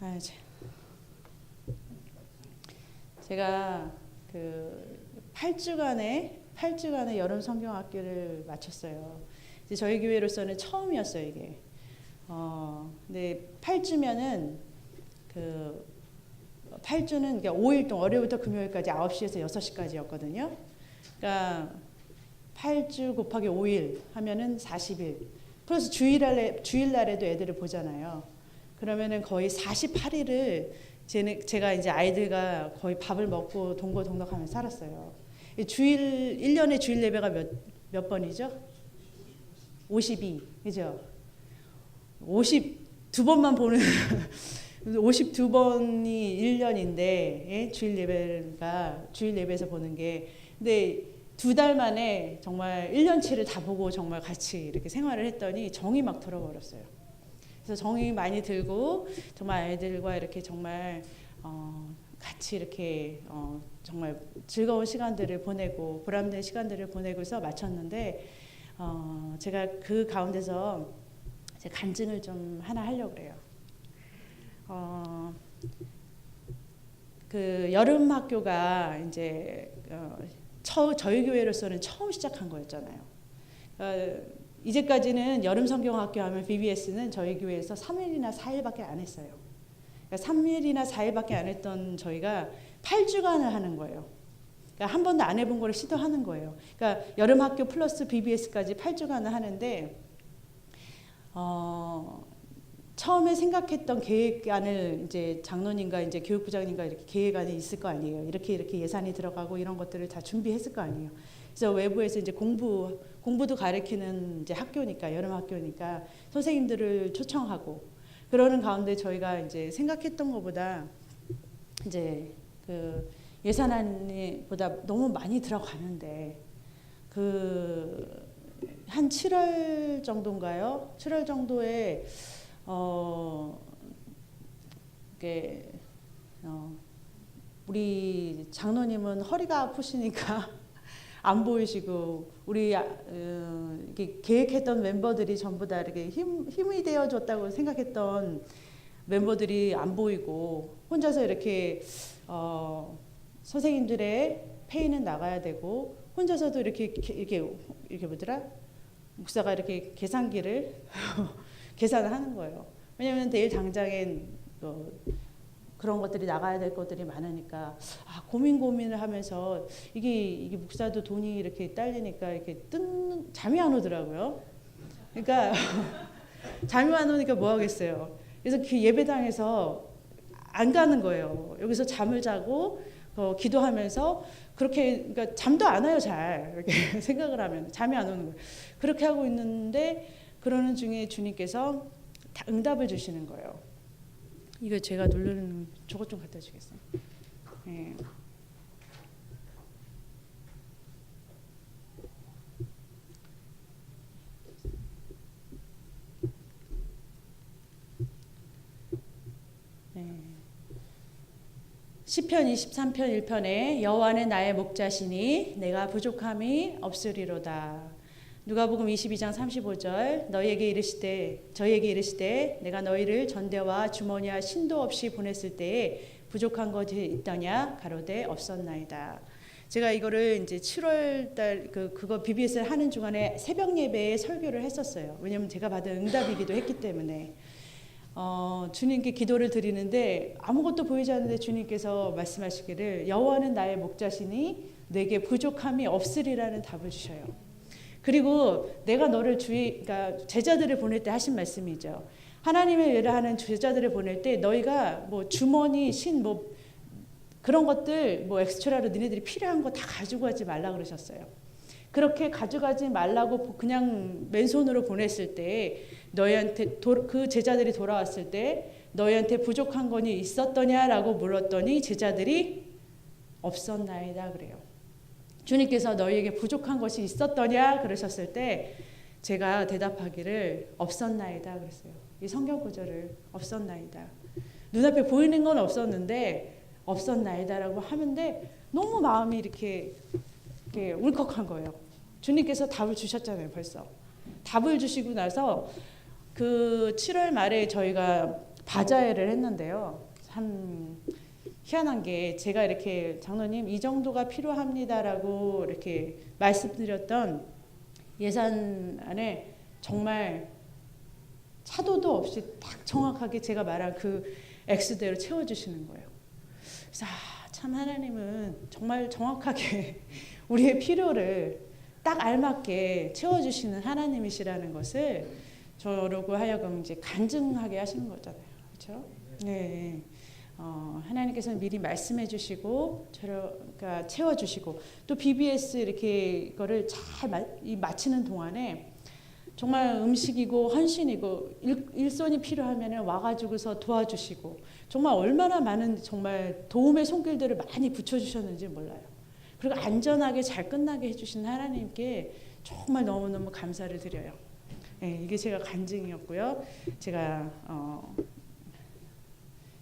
아, 제가 그 8주간의 여름 성경학교를 마쳤어요. 이제 저희 교회로서는 처음이었어요, 이게. 근데 8주면은 그 8주는 그러니까 5일 동안 월요일부터 금요일까지 9시에서 6시까지였거든요. 그러니까 8주 곱하기 5일 하면은 40일. 플러스 주일날에도 애들을 보잖아요. 그러면은 거의 48일을 제가 이제 아이들과 거의 밥을 먹고 동거동락하면서 살았어요. 1년에 주일 예배가 몇 번이죠? 52. 그죠? 52번만 보는 52번이 1년인데 예? 주일 예배에서 보는 게 근데 2달 만에 정말 1년치를 다 보고 정말 같이 이렇게 생활을 했더니 정이 막 들어버렸어요. 그래서 정이 많이 들고 정말 아이들과 이렇게 정말 같이 이렇게 정말 즐거운 시간들을 보내고 보람된 시간들을 보내고서 마쳤는데 제가 그 가운데서 제 간증을 좀 하나 하려고 그래요. 그 여름 학교가 이제 저희 교회로서는 처음 시작한 거였잖아요. 이제까지는 여름 성경학교 하면 BBS는 저희 교회에서 3일이나 4일밖에 안 했어요. 그러니까 3일이나 4일밖에 안 했던 저희가 8주간을 하는 거예요. 그러니까 한 번도 안 해본 거를 시도하는 거예요. 그러니까 여름 학교 플러스 BBS까지 8주간을 하는데 처음에 생각했던 계획안을 이제 장로님과 이제 교육부장님과 이렇게 계획안이 있을 거 아니에요. 이렇게 예산이 들어가고 이런 것들을 다 준비했을 거 아니에요. 그래서 외부에서 이제 공부도 가르치는 이제 학교니까 여름 학교니까 선생님들을 초청하고 그러는 가운데 저희가 이제 생각했던 것보다 이제 그 예산안보다 너무 많이 들어가는데 그 한 7월 정도인가요? 7월 정도에 우리 장로님은 허리가 아프시니까 안 보이시고 우리 이렇게 계획했던 멤버들이 전부 다 이렇게 힘이 되어 줬다고 생각했던 멤버들이 안 보이고 혼자서 이렇게 선생님들의 페이는 나가야 되고 혼자서도 이렇게 뭐더라? 목사가 이렇게 계산기를 계산을 하는 거예요. 왜냐하면 내일 당장엔 그런 것들이 나가야 될 것들이 많으니까 고민을 하면서 이게 목사도 돈이 이렇게 딸리니까 이렇게 잠이 안 오더라고요. 그러니까 잠이 안 오니까 뭐 하겠어요. 그래서 그 예배당에서 안 가는 거예요. 여기서 잠을 자고 기도하면서 그렇게 그러니까 잠도 안 와요. 잘 이렇게 생각을 하면 잠이 안 오는 거예요. 그렇게 하고 있는데 그러는 중에 주님께서 응답을 주시는 거예요. 이거 제가 누르는 저것 좀 갖다 주겠어요. 네. 시편 23편 1편에 여호와는 나의 목자시니 내가 부족함이 없으리로다. 누가복음 22장 35절 저희에게 이르시되 내가 너희를 전대와 주머니와 신도 없이 보냈을 때에 부족한 것이 있더냐 가로되 없었나이다. 제가 이거를 이제 7월 달 그거 BBS를 하는 중간에 새벽 예배에 설교를 했었어요. 왜냐면 제가 받은 응답이기도 했기 때문에 주님께 기도를 드리는데 아무것도 보이지 않는데 주님께서 말씀하시기를 여호와는 나의 목자시니 내게 부족함이 없으리라는 답을 주셔요. 그리고 내가 너를 그러니까 제자들을 보낼 때 하신 말씀이죠. 하나님의 일을 하는 제자들을 보낼 때 너희가 뭐 주머니, 뭐 그런 것들 뭐 엑스트라로 너희들이 필요한 거 다 가지고 가지 말라 그러셨어요. 그렇게 가져가지 말라고 그냥 맨손으로 보냈을 때 너희한테 그 제자들이 돌아왔을 때 너희한테 부족한 것이 있었더냐라고 물었더니 제자들이 없었나이다 그래요. 주님께서 너희에게 부족한 것이 있었더냐 그러셨을 때 제가 대답하기를 없었나이다 그랬어요. 이 성경 구절을 없었나이다. 눈앞에 보이는 건 없었는데 없었나이다라고 하는데 너무 마음이 이렇게 울컥한 거예요. 주님께서 답을 주셨잖아요. 벌써 답을 주시고 나서 그 7월 말에 저희가 다자애를 했는데요. 참 희한한 게 제가 이렇게 장로님 이 정도가 필요합니다라고 이렇게 말씀드렸던 예산안에 정말 차도도 없이 딱 정확하게 제가 말한 그 액수대로 채워주시는 거예요. 그래서 참 하나님은 정말 정확하게 우리의 필요를 딱 알맞게 채워주시는 하나님이시라는 것을 저러고 하여금 이제 간증하게 하시는 거잖아요. 그렇죠? 네. 하나님께서는 미리 말씀해 주시고 그러니까 채워 주시고 또 BBS 이렇게 이거를 잘 마치는 동안에 정말 음식이고 헌신이고 일손이 필요하면 와가지고서 도와주시고 정말 얼마나 많은 정말 도움의 손길들을 많이 붙여주셨는지 몰라요. 그리고 안전하게 잘 끝나게 해주신 하나님께 정말 너무너무 감사를 드려요. 네, 이게 제가 간증이었고요. 제가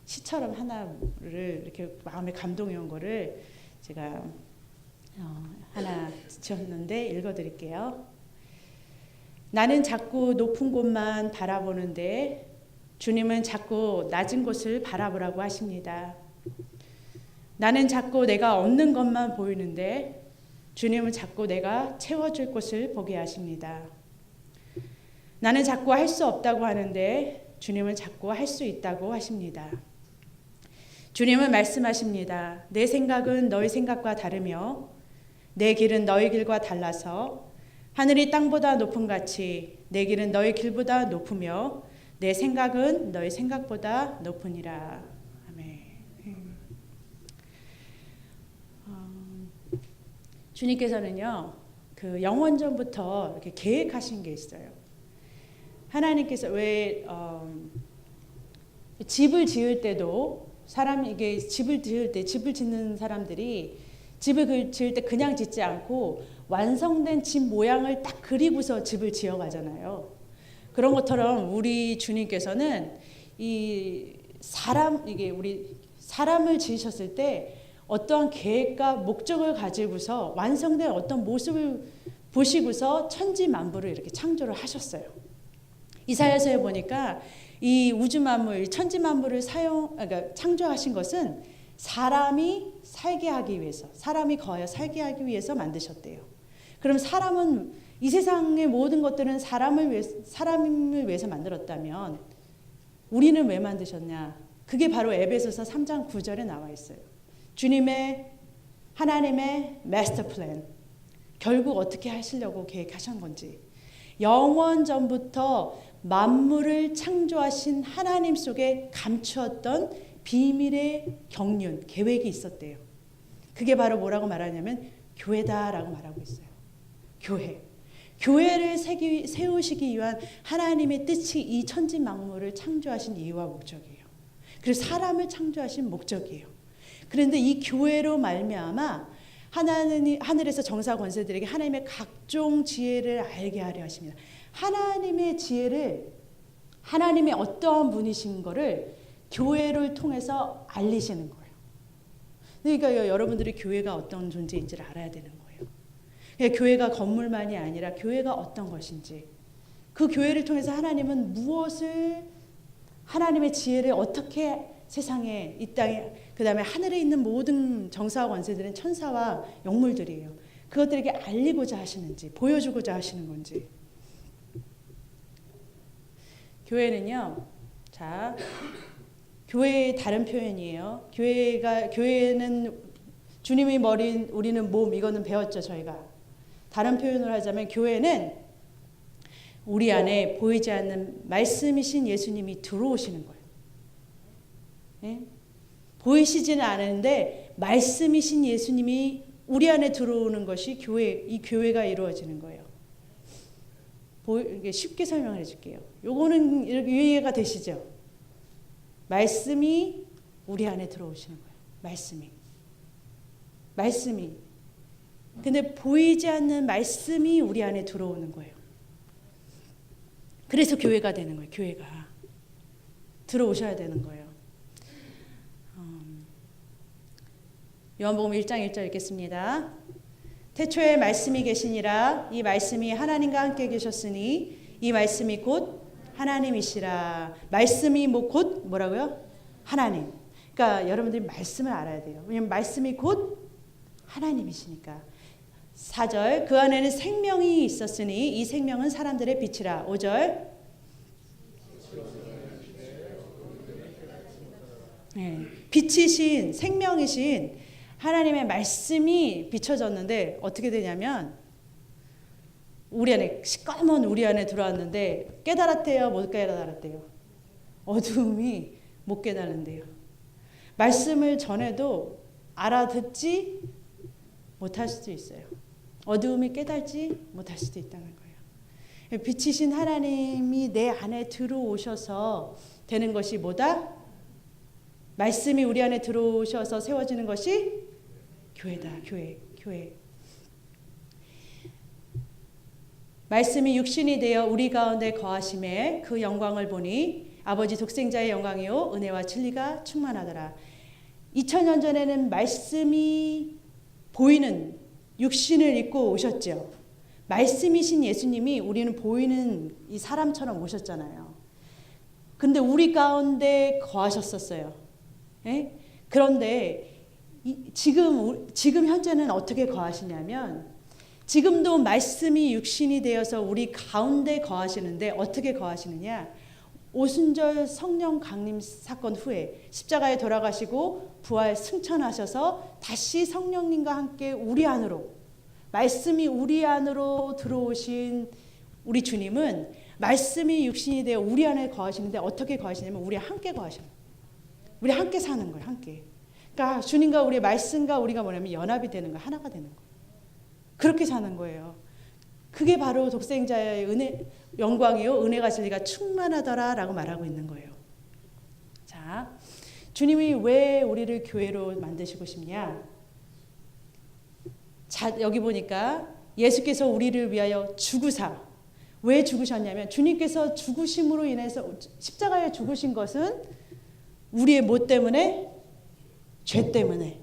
시처럼 하나를 이렇게 마음에 감동이 온 거를 제가 하나 지었는데 읽어드릴게요. 나는 자꾸 높은 곳만 바라보는데 주님은 자꾸 낮은 곳을 바라보라고 하십니다. 나는 자꾸 내가 얻는 것만 보이는데 주님은 자꾸 내가 채워줄 곳을 보게 하십니다. 나는 자꾸 할 수 없다고 하는데 주님은 자꾸 할 수 있다고 하십니다. 주님은 말씀하십니다. 내 생각은 너희 생각과 다르며 내 길은 너희 길과 달라서 하늘이 땅보다 높음 같이 내 길은 너희 길보다 높으며 내 생각은 너희 생각보다 높으니라. 아멘. 주님께서는요, 그 영원전부터 이렇게 계획하신 게 있어요. 하나님께서 왜 집을 지을 때도 이게 집을 지을 때 집을 짓는 사람들이 집을 지을 때 그냥 짓지 않고 완성된 집 모양을 딱 그리고서 집을 지어 가잖아요. 그런 것처럼 우리 주님께서는 우리 사람을 지으셨을 때 어떠한 계획과 목적을 가지고서 완성된 어떤 모습을 보시고서 천지 만물을 이렇게 창조를 하셨어요. 이사야서에 보니까 이 우주 만물, 천지 만물을 그러니까 창조하신 것은 사람이 살게 하기 위해서, 사람이 거하여 살게 하기 위해서 만드셨대요. 그럼 사람은 이 세상의 모든 것들은 사람을 위해서 만들었다면 우리는 왜 만드셨냐? 그게 바로 에베소서 3장 9절에 나와 있어요. 하나님의 마스터 플랜. 결국 어떻게 하시려고 계획하신 건지. 영원 전부터 만물을 창조하신 하나님 속에 감추었던 비밀의 경륜, 계획이 있었대요. 그게 바로 뭐라고 말하냐면 교회다라고 말하고 있어요. 교회를 세우시기 위한 하나님의 뜻이 이 천지 만물을 창조하신 이유와 목적이에요. 그리고 사람을 창조하신 목적이에요. 그런데 이 교회로 말미암아 하늘에서 정사 권세들에게 하나님의 각종 지혜를 알게 하려 하십니다. 하나님의 지혜를 하나님의 어떠한 분이신 거를 교회를 통해서 알리시는 거예요. 그러니까 여러분들이 교회가 어떤 존재인지를 알아야 되는 거예요. 교회가 건물만이 아니라 교회가 어떤 것인지, 그 교회를 통해서 하나님은 하나님의 지혜를 어떻게 세상에, 이 땅에, 그 다음에 하늘에 있는 모든 정사와 권세들은 천사와 영물들이에요. 그것들에게 알리고자 하시는지, 보여주고자 하시는 건지. 교회는요, 교회의 다른 표현이에요. 교회는 주님이 머리, 우리는 몸, 이거는 배웠죠, 저희가. 다른 표현을 하자면 교회는 우리 안에 보이지 않는 말씀이신 예수님이 들어오시는 거예요. 예? 보이시지는 않은데 말씀이신 예수님이 우리 안에 들어오는 것이 이 교회가 이루어지는 거예요. 쉽게 설명을 해줄게요. 요거는 이해가 되시죠? 말씀이 우리 안에 들어오시는 거예요. 말씀이. 근데 보이지 않는 말씀이 우리 안에 들어오는 거예요. 그래서 교회가 되는 거예요. 교회가. 들어오셔야 되는 거예요. 요한복음 1장 1절 읽겠습니다. 태초에 말씀이 계시니라. 이 말씀이 하나님과 함께 계셨으니 이 말씀이 곧 하나님이시라. 말씀이 곧 뭐라고요? 하나님. 그러니까 여러분들이 말씀을 알아야 돼요. 왜냐하면 말씀이 곧 하나님이시니까. 4절 그 안에는 생명이 있었으니 이 생명은 사람들의 빛이라. 5절 빛이신 생명이신 하나님의 말씀이 비춰졌는데 어떻게 되냐면 우리 안에 시꺼먼 우리 안에 들어왔는데 깨달았대요? 못 깨달았대요? 어두움이 못 깨달은데요. 말씀을 전해도 알아듣지 못할 수도 있어요. 어두움이 깨달지 못할 수도 있다는 거예요. 빛이신 하나님이 내 안에 들어오셔서 되는 것이 뭐다? 말씀이 우리 안에 들어오셔서 세워지는 것이 교회다. 교회. 말씀이 육신이 되어 우리 가운데 거하심에 그 영광을 보니 아버지 독생자의 영광이요 은혜와 진리가 충만하더라. 2000년 전에는 말씀이 보이는 육신을 입고 오셨죠. 말씀이신 예수님이 우리는 보이는 이 사람처럼 오셨잖아요. 근데 우리 가운데 거하셨었어요. 예? 그런데 지금 현재는 어떻게 거하시냐면 지금도 말씀이 육신이 되어서 우리 가운데 거하시는데 어떻게 거하시느냐? 오순절 성령 강림 사건 후에 십자가에 돌아가시고 부활 승천하셔서 다시 성령님과 함께 우리 안으로 말씀이 우리 안으로 들어오신 우리 주님은 말씀이 육신이 되어 우리 안에 거하시는데 어떻게 거하시냐면 우리 함께 거하셔요. 우리 함께 사는 거예요. 함께. 그러니까 주님과 우리의 말씀과 우리가 뭐냐면 연합이 되는 거예요. 하나가 되는 거예요. 그렇게 사는 거예요. 그게 바로 독생자의 은혜, 영광이요 은혜가 진리가 충만하더라라고 말하고 있는 거예요. 자, 주님이 왜 우리를 교회로 만드시고 싶냐? 자, 여기 보니까 예수께서 우리를 위하여 죽으사. 왜 죽으셨냐면 주님께서 죽으심으로 인해서 십자가에 죽으신 것은 우리의 뭐 때문에? 죄 때문에.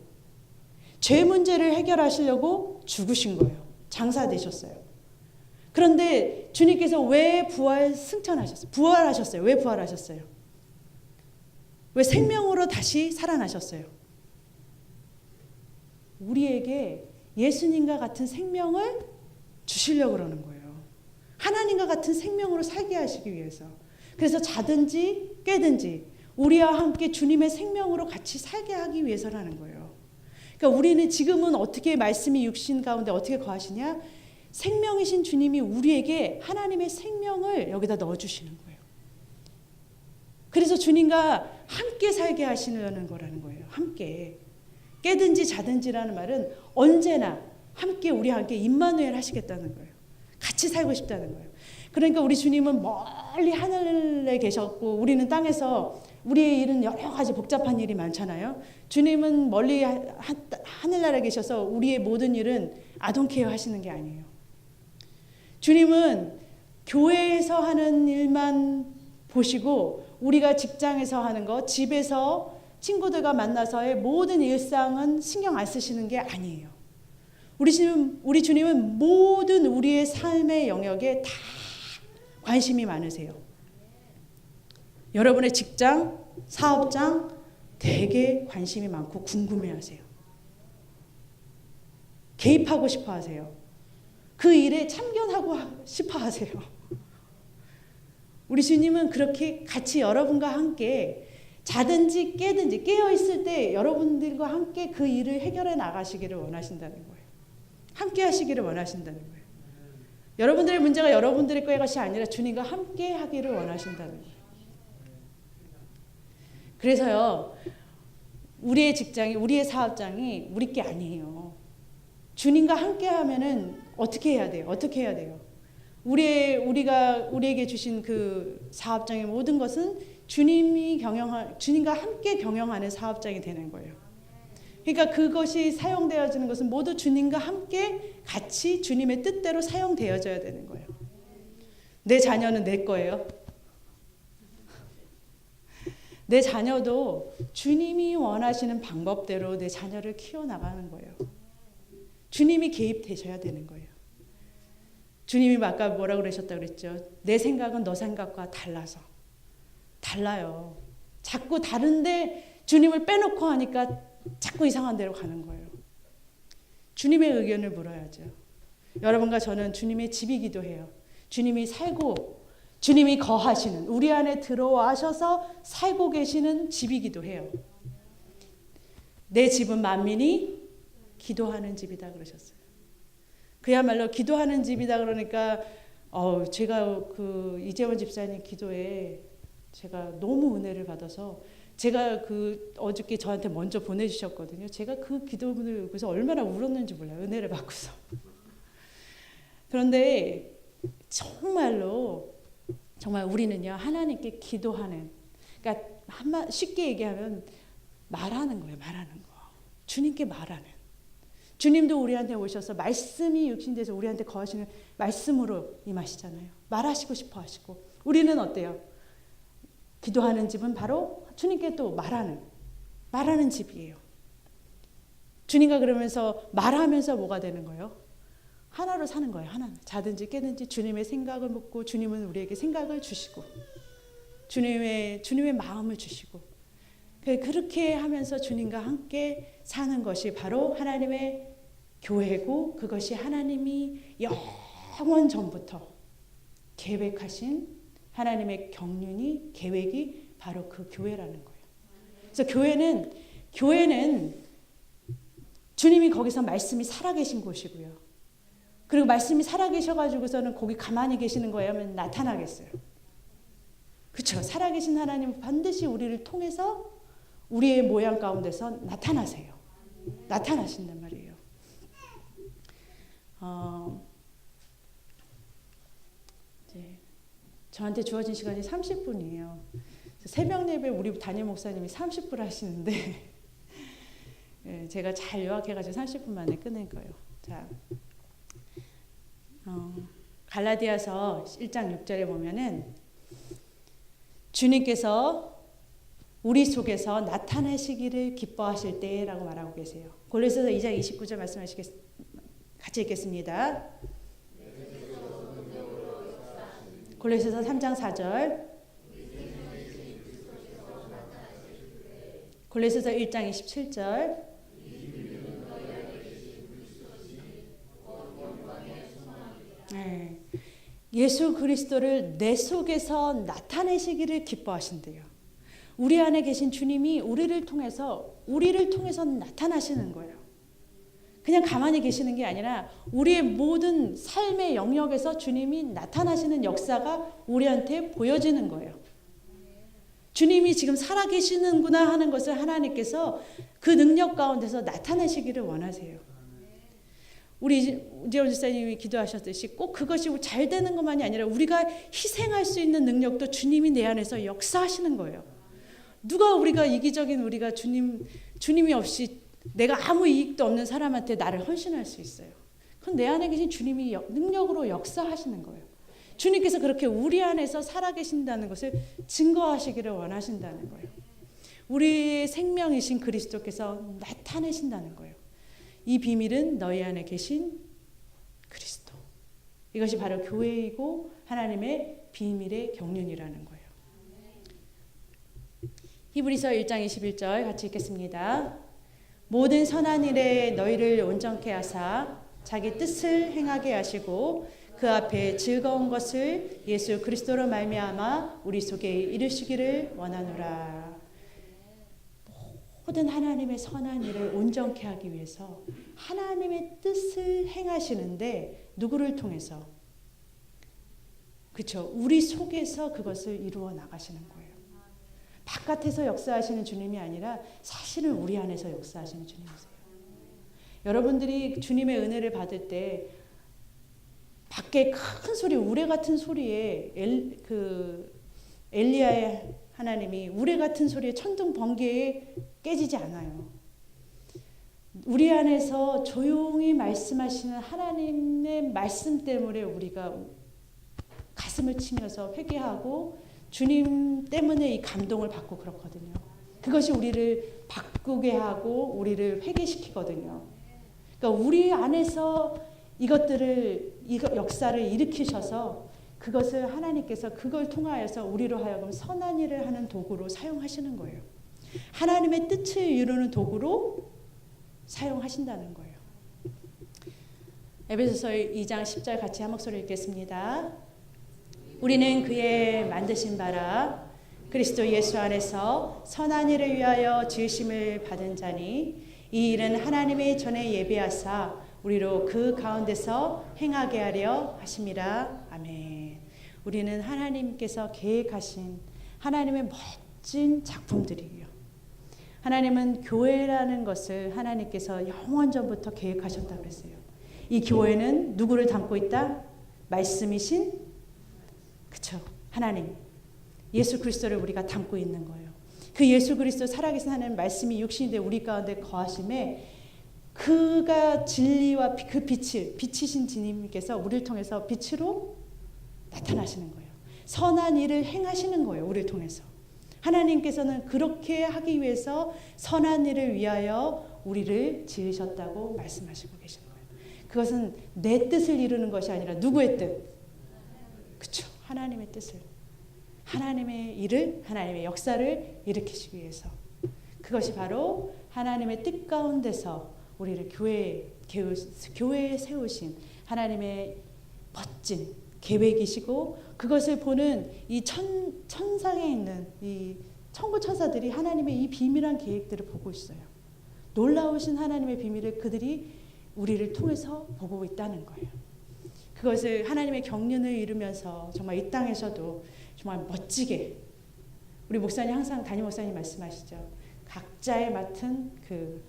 죄 문제를 해결하시려고 죽으신 거예요. 장사되셨어요. 그런데 주님께서 왜 승천하셨어요? 부활하셨어요. 왜 부활하셨어요? 왜 생명으로 다시 살아나셨어요? 우리에게 예수님과 같은 생명을 주시려고 그러는 거예요. 하나님과 같은 생명으로 살게 하시기 위해서. 그래서 자든지 깨든지 우리와 함께 주님의 생명으로 같이 살게 하기 위해서라는 거예요. 그러니까 우리는 지금은 어떻게 말씀이 육신 가운데 어떻게 거하시냐? 생명이신 주님이 우리에게 하나님의 생명을 여기다 넣어주시는 거예요. 그래서 주님과 함께 살게 하시는 거라는 거예요. 함께. 깨든지 자든지라는 말은 언제나 함께 우리와 함께 임마누엘 하시겠다는 거예요. 같이 살고 싶다는 거예요. 그러니까 우리 주님은 멀리 하늘에 계셨고 우리는 땅에서 우리의 일은 여러 가지 복잡한 일이 많잖아요. 주님은 멀리 하늘나라에 계셔서 우리의 모든 일은 아동케어 하시는 게 아니에요. 주님은 교회에서 하는 일만 보시고 우리가 직장에서 하는 거, 집에서 친구들과 만나서의 모든 일상은 신경 안 쓰시는 게 아니에요. 우리 주님은 모든 우리의 삶의 영역에 다 관심이 많으세요. 여러분의 직장, 사업장 되게 관심이 많고 궁금해하세요. 개입하고 싶어 하세요. 그 일에 참견하고 싶어 하세요. 우리 주님은 그렇게 같이 여러분과 함께 자든지 깨든지 깨어있을 때 여러분들과 함께 그 일을 해결해 나가시기를 원하신다는 거예요. 함께 하시기를 원하신다는 거예요. 여러분들의 문제가 여러분들의 것이 아니라 주님과 함께 하기를 원하신다는 거예요. 그래서요, 우리의 직장이, 우리의 사업장이 우리 게 아니에요. 주님과 함께 하면은 어떻게 해야 돼요? 어떻게 해야 돼요? 우리에게 주신 그 사업장의 모든 것은 주님과 함께 경영하는 사업장이 되는 거예요. 그러니까 그것이 사용되어지는 것은 모두 주님과 함께 같이 주님의 뜻대로 사용되어져야 되는 거예요. 내 자녀는 내 거예요. 내 자녀도 주님이 원하시는 방법대로 내 자녀를 키워나가는 거예요. 주님이 개입되셔야 되는 거예요. 주님이 아까 뭐라고 그러셨다고 그랬죠? 내 생각은 너 생각과 달라요. 자꾸 다른데 주님을 빼놓고 하니까 자꾸 이상한 데로 가는 거예요. 주님의 의견을 물어야죠. 여러분과 저는 주님의 집이기도 해요. 주님이 살고 주님이 거하시는, 우리 안에 들어와셔서 살고 계시는 집이기도 해요. 내 집은 만민이 기도하는 집이다 그러셨어요. 그야말로 기도하는 집이다 그러니까 제가 그 이재원 집사님 기도에 제가 너무 은혜를 받아서 제가 그 어저께 저한테 먼저 보내주셨거든요. 제가 그 기도문을 읽고서 얼마나 울었는지 몰라요. 은혜를 받고서. 그런데 정말 우리는요 하나님께 기도하는, 그러니까 쉽게 얘기하면 말하는 거예요. 주님께 말하는. 주님도 우리한테 오셔서 말씀이 육신돼서 우리한테 거하시는 말씀으로 임하시잖아요. 말하시고 싶어 하시고. 우리는 어때요? 기도하는 집은 바로 주님께 또 말하는 집이에요. 주님과 그러면서 말하면서 뭐가 되는 거예요? 하나로 사는 거예요. 하나. 자든지 깨든지 주님의 생각을 묻고 주님은 우리에게 생각을 주시고 주님의 마음을 주시고 그렇게 하면서 주님과 함께 사는 것이 바로 하나님의 교회고 그것이 하나님이 영원 전부터 계획하신 하나님의 경륜이 계획이 바로 그 교회라는 거예요. 그래서 교회는 주님이 거기서 말씀이 살아계신 곳이고요. 그리고 말씀이 살아계셔가지고서는 거기 가만히 계시는 거예요? 하면 나타나겠어요? 그렇죠. 살아계신 하나님은 반드시 우리를 통해서 우리의 모양 가운데서 나타나신단 말이에요. 이제 저한테 주어진 시간이 30분이에요. 새벽 예배 우리 담임 목사님이 30분 하시는데 제가 잘 요약해가지고 30분 만에 끝낸 거예요. 자, 갈라디아서 1장 6절에 보면은 주님께서 우리 속에서 나타내시기를 기뻐하실 때라고 말하고 계세요. 골로새서 2장 29절 같이 읽겠습니다. 골로새서 3장 4절, 골로새서 1장 27절, 네. 예수 그리스도를 내 속에서 나타내시기를 기뻐하신대요. 우리 안에 계신 주님이 우리를 통해서 나타나시는 거예요. 그냥 가만히 계시는 게 아니라 우리의 모든 삶의 영역에서 주님이 나타나시는 역사가 우리한테 보여지는 거예요. 주님이 지금 살아계시는구나 하는 것을 하나님께서 그 능력 가운데서 나타내시기를 원하세요. 우리 이재원 집사님이 기도하셨듯이 꼭 그것이 잘 되는 것만이 아니라 우리가 희생할 수 있는 능력도 주님이 내 안에서 역사하시는 거예요. 우리가 이기적인 우리가 주님이 없이 내가 아무 이익도 없는 사람한테 나를 헌신할 수 있어요. 그건 내 안에 계신 주님이 능력으로 역사하시는 거예요. 주님께서 그렇게 우리 안에서 살아계신다는 것을 증거하시기를 원하신다는 거예요. 우리의 생명이신 그리스도께서 나타내신다는 거예요. 이 비밀은 너희 안에 계신 그리스도. 이것이 바로 교회이고 하나님의 비밀의 경륜이라는 거예요. 히브리서 1장 21절 같이 읽겠습니다. 모든 선한 일에 너희를 온전케 하사 자기 뜻을 행하게 하시고 그 앞에 즐거운 것을 예수 그리스도로 말미암아 우리 속에 이루시기를 원하노라. 모든 하나님의 선한 일을 온전케 하기 위해서 하나님의 뜻을 행하시는데 누구를 통해서? 그렇죠. 우리 속에서 그것을 이루어 나가시는 거예요. 바깥에서 역사하시는 주님이 아니라 사실은 우리 안에서 역사하시는 주님이세요. 여러분들이 주님의 은혜를 받을 때 밖에 큰 소리, 우레 같은 소리에 엘리야의 하나님이 우레 같은 소리에 천둥 번개에 깨지지 않아요. 우리 안에서 조용히 말씀하시는 하나님의 말씀 때문에 우리가 가슴을 치면서 회개하고 주님 때문에 이 감동을 받고 그렇거든요. 그것이 우리를 바꾸게 하고 우리를 회개시키거든요. 그러니까 우리 안에서 이것들을 역사를 일으키셔서 그것을 하나님께서 그걸 통하여서 우리로 하여금 선한 일을 하는 도구로 사용하시는 거예요. 하나님의 뜻을 이루는 도구로 사용하신다는 거예요. 에베소서 2장 10절 같이 한 목소리 읽겠습니다. 우리는 그의 만드신 바라 그리스도 예수 안에서 선한 일을 위하여 지으심을 받은 자니 이 일은 하나님의 전에 예비하사 우리로 그 가운데서 행하게 하려 하심이라. 아멘. 우리는 하나님께서 계획하신 하나님의 멋진 작품들이에요. 하나님은 교회라는 것을 하나님께서 영원 전부터 계획하셨다고 그랬어요. 이 교회는 누구를 담고 있다? 말씀이신 그쵸 하나님 예수 그리스도를 우리가 담고 있는 거예요. 그 예수 그리스도 살아계신 하나님 말씀이 육신이 돼 우리 가운데 거하심에 그가 진리와 그 빛이신 주님께서 우리를 통해서 빛으로 나타나시는 거예요. 선한 일을 행하시는 거예요. 우리를 통해서. 하나님께서는 그렇게 하기 위해서 선한 일을 위하여 우리를 지으셨다고 말씀하시고 계시는 거예요. 그것은 내 뜻을 이루는 것이 아니라 누구의 뜻? 그렇죠. 하나님의 뜻을. 하나님의 일을, 하나님의 역사를 일으키시기 위해서. 그것이 바로 하나님의 뜻 가운데서 우리를 교회에 세우신 하나님의 멋진 계획이시고 그것을 보는 이 천상에 있는 이 천부 천사들이 하나님의 이 비밀한 계획들을 보고 있어요. 놀라우신 하나님의 비밀을 그들이 우리를 통해서 보고 있다는 거예요. 그것을 하나님의 경륜을 이루면서 정말 이 땅에서도 정말 멋지게 우리 목사님 항상 담임 목사님 말씀하시죠. 각자의 맡은 그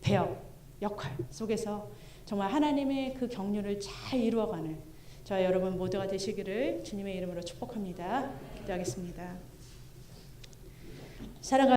배역, 역할 속에서 정말 하나님의 그 경륜을 잘 이루어가는 저와 여러분 모두가 되시기를 주님의 이름으로 축복합니다. 기도하겠습니다. 사랑하는